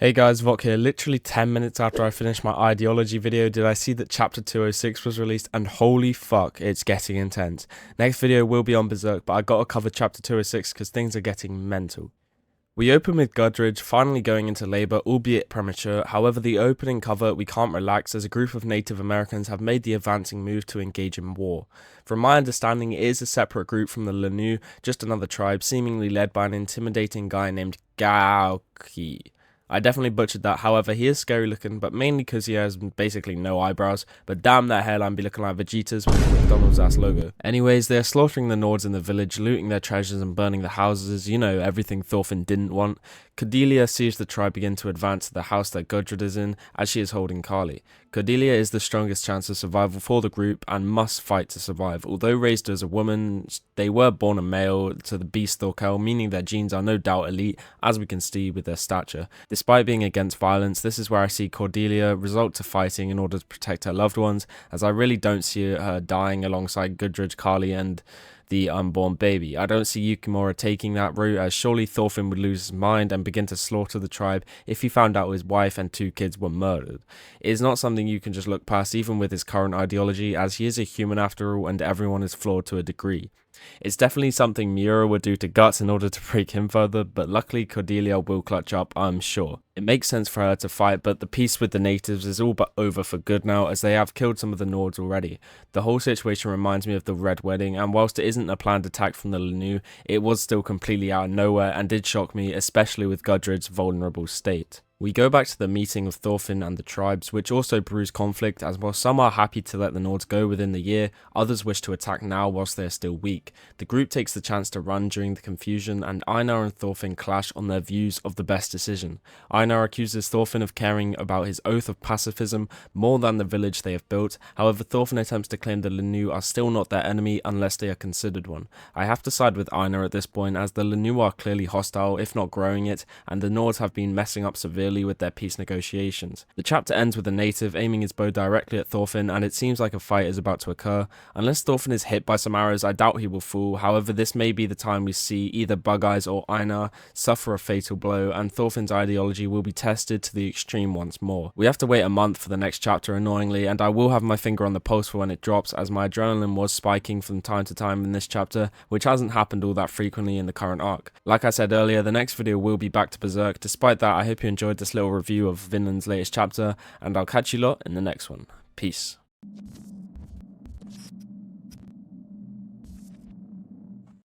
Hey guys, Vok here. Literally 10 minutes after I finished my ideology video, did I see that chapter 206 was released, and holy fuck, it's getting intense. Next video will be on Berserk, but I gotta cover chapter 206 because things are getting mental. We open with Gudrid finally going into labour, albeit premature. However, the opening cover, we can't relax, as a group of Native Americans have made the advancing move to engage in war. From my understanding, it is a separate group from the Lanu, just another tribe, seemingly led by an intimidating guy named Gauki. I definitely butchered that. However, he is scary looking, but mainly because he has basically no eyebrows. But damn, that hairline be looking like Vegeta's with the McDonald's ass logo. Anyways, they are slaughtering the Nords in the village, looting their treasures and burning the houses. You know, everything Thorfinn didn't want. Cordelia sees the tribe begin to advance to the house that Gudrid is in, as she is holding Kali. Cordelia is the strongest chance of survival for the group and must fight to survive. Although raised as a woman, they were born a male to the beast Thorkel, meaning their genes are no doubt elite, as we can see with their stature. Despite being against violence, this is where I see Cordelia resort to fighting in order to protect her loved ones, as I really don't see her dying alongside Gudrid, Kali, and the unborn baby. I don't see Yukimura taking that route, as surely Thorfinn would lose his mind and begin to slaughter the tribe if he found out his wife and 2 kids were murdered. It is not something you can just look past, even with his current ideology, as he is a human after all and everyone is flawed to a degree. It's definitely something Miura would do to Guts in order to break him further, but luckily Cordelia will clutch up, I'm sure. It makes sense for her to fight, but the peace with the natives is all but over for good now, as they have killed some of the Nords already. The whole situation reminds me of the Red Wedding, and whilst it isn't a planned attack from the Lanu, it was still completely out of nowhere and did shock me, especially with Gudrid's vulnerable state. We go back to the meeting of Thorfinn and the tribes, which also brews conflict, as while some are happy to let the Nords go within the year, others wish to attack now whilst they are still weak. The group takes the chance to run during the confusion, and Einar and Thorfinn clash on their views of the best decision. Einar accuses Thorfinn of caring about his oath of pacifism more than the village they have built. However, Thorfinn attempts to claim the Lanu are still not their enemy unless they are considered one. I have to side with Einar at this point, as the Lanu are clearly hostile, if not growing it, and the Nords have been messing up severely with their peace negotiations. The chapter ends with a native aiming his bow directly at Thorfinn, and it seems like a fight is about to occur. Unless Thorfinn is hit by some arrows, I doubt he will fall. However, this may be the time we see either Bug Eyes or Einar suffer a fatal blow, and Thorfinn's ideology will be tested to the extreme once more. We have to wait a month for the next chapter, annoyingly, and I will have my finger on the pulse for when it drops, as my adrenaline was spiking from time to time in this chapter, which hasn't happened all that frequently in the current arc. Like I said earlier, the next video will be back to Berserk. Despite that, I hope you enjoyed this little review of Vinland's latest chapter, and I'll catch you lot in the next one. Peace.